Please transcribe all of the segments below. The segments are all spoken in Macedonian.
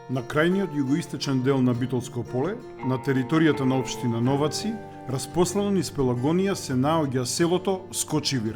На крајниот југоисточен дел на Битолско поле, на територијата на општина Новаци, распослано низ Пелагонија се наоѓа селото Скочивир.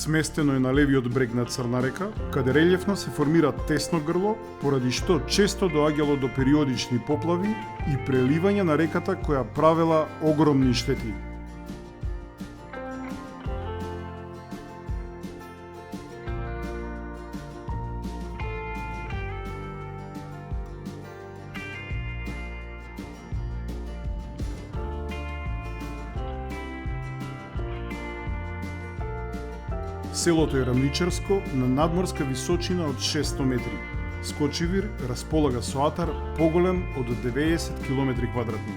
Сместено е на левиот брег на Црна река, каде релјефно се формира тесно грло, поради што често доаѓало до периодични поплави и преливање на реката која правела огромни штети. Селото е рамничарско на надморска височина од 600 метри. Скочивир располага со атар поголем од 90 км квадратни.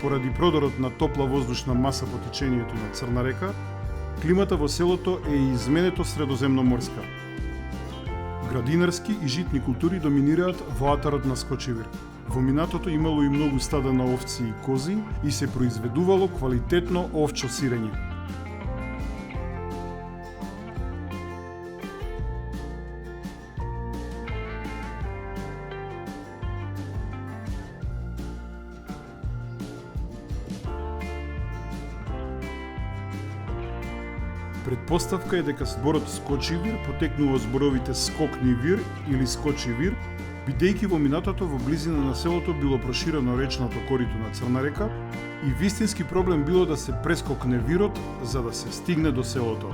Поради продорот на топла воздушна маса по течењето на Црна река, климата во селото е изменето средоземноморска. Градинарски и житни култури доминираат во атарот на Скочивир. Во минатото имало и многу стада на овци и кози и се произведувало квалитетно овчо сирење. Предпоставка е дека зборот Скочивир потекнува од зборовите скокни вир или скочивир, бидејќи во минатото во близина на селото било проширено речното корито на Црна река и вистински проблем било да се прескокне вирот за да се стигне до селото.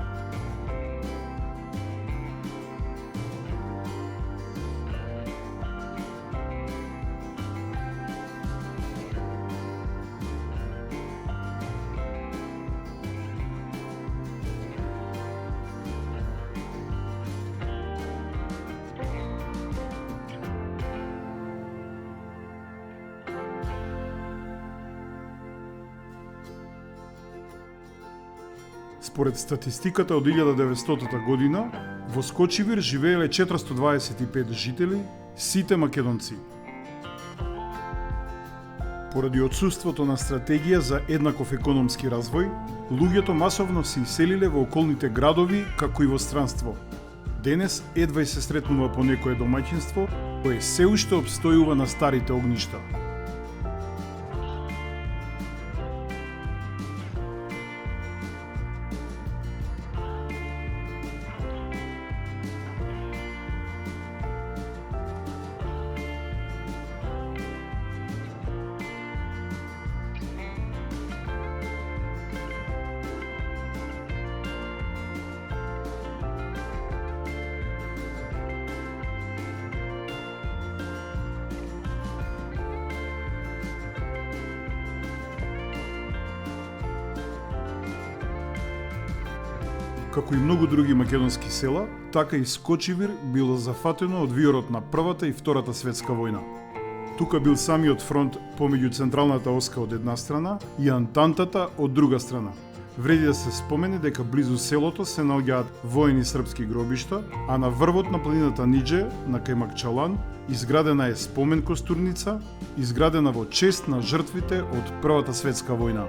Според статистиката од 1900 година, во Скочивир живееле 425 жители, сите македонци. Поради отсуството на стратегија за еднаков економски развој, луѓето масовно се иселиле во околните градови, како и во странство. Денес едва и се сретнува по некое домаќинство, кое се уште обстојува на старите огништа. Како и многу други македонски села, така и Скочивир било зафатено од виорот на Првата и Втората светска војна. Тука бил самиот фронт помеѓу Централната оска од една страна и Антантата од друга страна. Вреди да се спомене дека близу селото се наоѓаат воени српски гробишта, а на врвот на планината Нидже, на кај Макчалан, изградена е спомен костурница, изградена во чест на жртвите од Првата светска војна.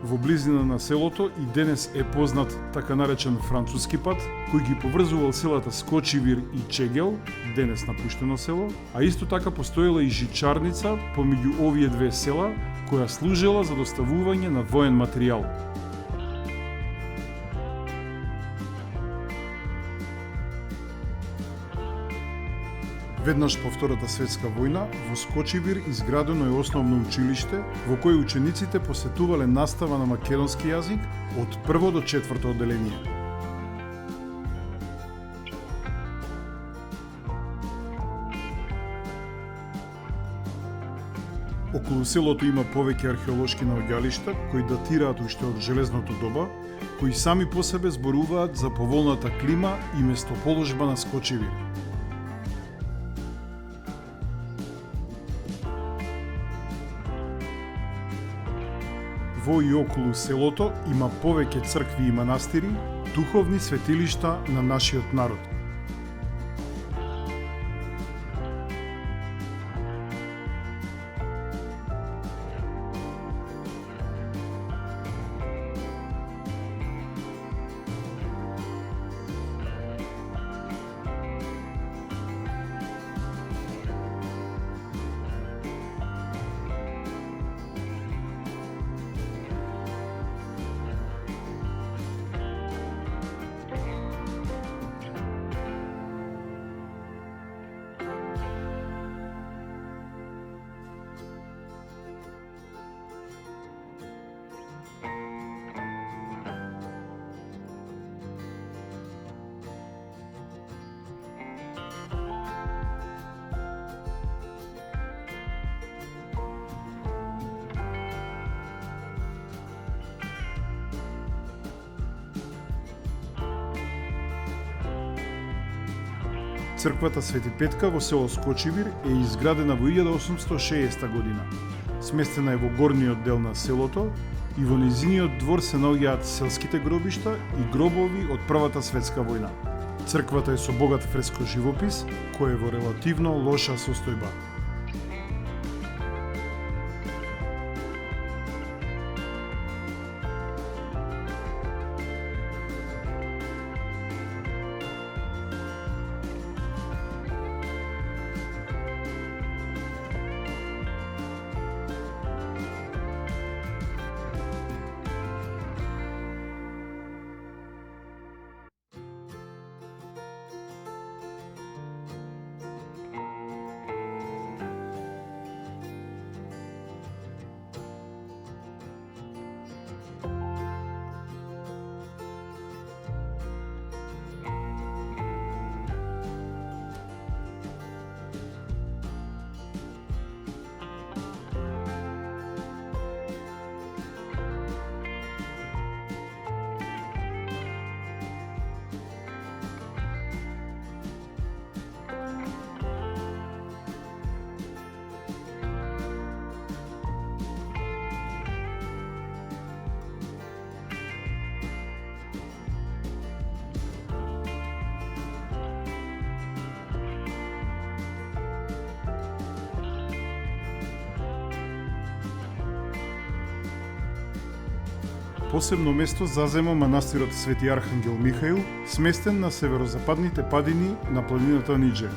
Во близина на селото и денес е познат така наречен француски пат, кој ги поврзувал селата Скочивир и Чегел, денес напуштено село, а исто така постоела и жичарница помеѓу овие две села, која служела за доставување на воен материјал. Веднаш по Втората светска војна, во Скочивир изградено е основно училиште, во кое учениците посетувале настава на македонски јазик од прво до четврто одделение. Околу селото има повеќе археолошки наоѓалишта кои датираат уште од железното доба, кои сами по себе зборуваат за поволната клима и местоположба на Скочивир. Во и околу селото има повеќе цркви и манастири, духовни светилишта на нашиот народ. Црквата Свети Петка во село Скочивир е изградена во 1860 година. Сместена е во горниот дел на селото и во нејзиниот двор се наоѓаат селските гробишта и гробови од Првата светска војна. Црквата е со богат фреско живопис, кој е во релативно лоша состојба. Посебно место зазема манастирот Свети Архангел Михаил, сместен на северозападните падини на планината Нидже.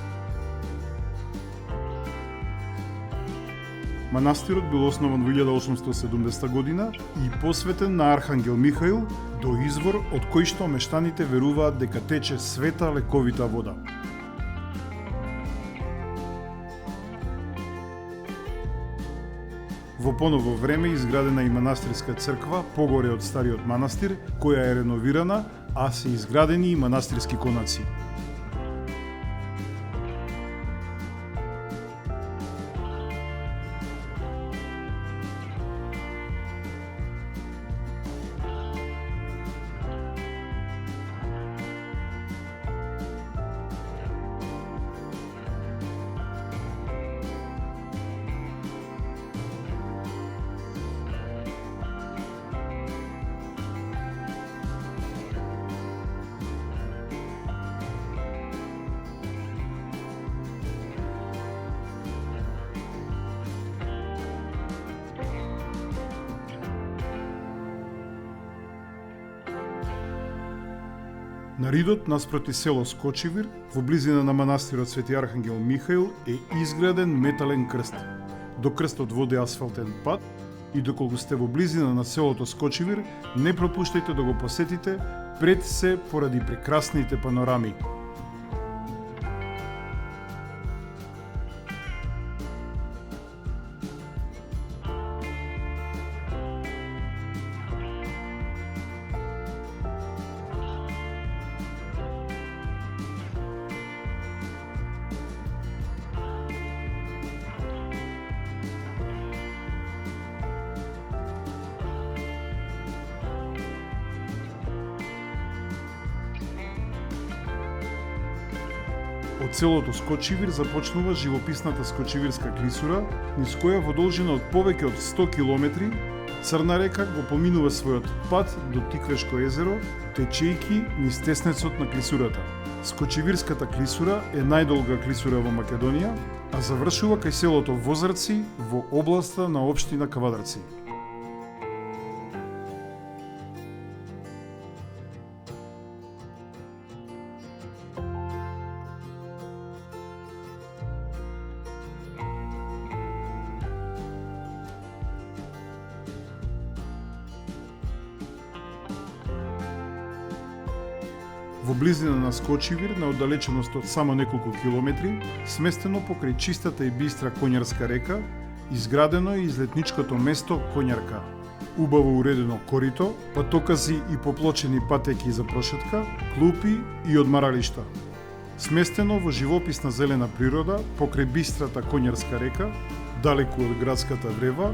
Манастирот бил основан во 1870 година и посветен на Архангел Михаил, до извор од кој што мештаните веруваат дека тече света лековита вода. Во поново време изградена и манастирска црква погоре од стариот манастир, која е реновирана, а се изградени и манастирски конаци. На ридот наспроти село Скочивир, во близина на манастирот Свети Архангел Михаил, е изграден метален крст. До крстот води асфалтен пат и доколку сте во близина на селото Скочивир, не пропуштајте да го посетите, пред се поради прекрасните панорами. Од селото Скочивир започнува живописната Скочивирска клисура, низ која во должина од повеќе од 100 километри Црна река го поминува својот пат до Тиквешко езеро, течејќи низ теснецот на клисурата. Скочивирската клисура е најдолга клисура во Македонија, а завршува кај селото Возарци во областа на општина Кавадарци. Во близина на Скочивир, на оддалеченост од само неколку километри, сместено покрај чистата и бистра Коњарска река, изградено е излетничкото место Коњарка. Убаво уредено корито, патокази и поплочени патеки за прошетка, клупи и одмаралишта. Сместено во живописна зелена природа, покрај бистрата Коњарска река, далеку од градската врева,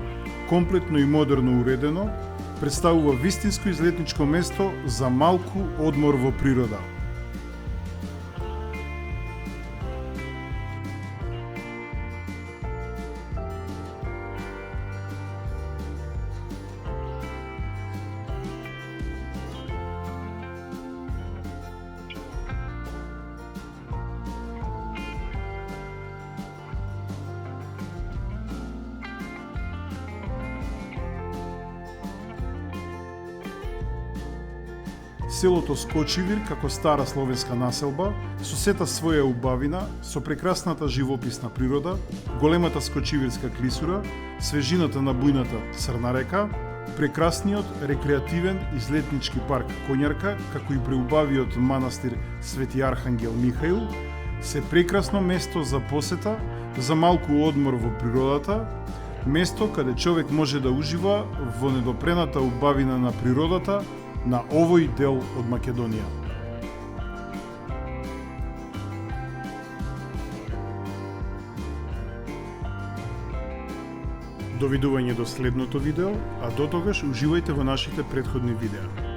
комплетно и модерно уредено, представува вистинско излетничко место за малку одмор во природа. Селото Скочивир, како стара словенска населба, со сета своја убавина, со прекрасната живописна природа, големата Скочивирска клисура, свежината на бујната Црна река, прекрасниот рекреативен излетнички парк Коњарка, како и преубавиот манастир Свети Архангел Михаил, се прекрасно место за посета, за малку одмор во природата, место каде човек може да ужива во недопрената убавина на природата на овој дел од Македонија. Довидување до следното видео, а до тогаш уживајте во нашите претходни видеа.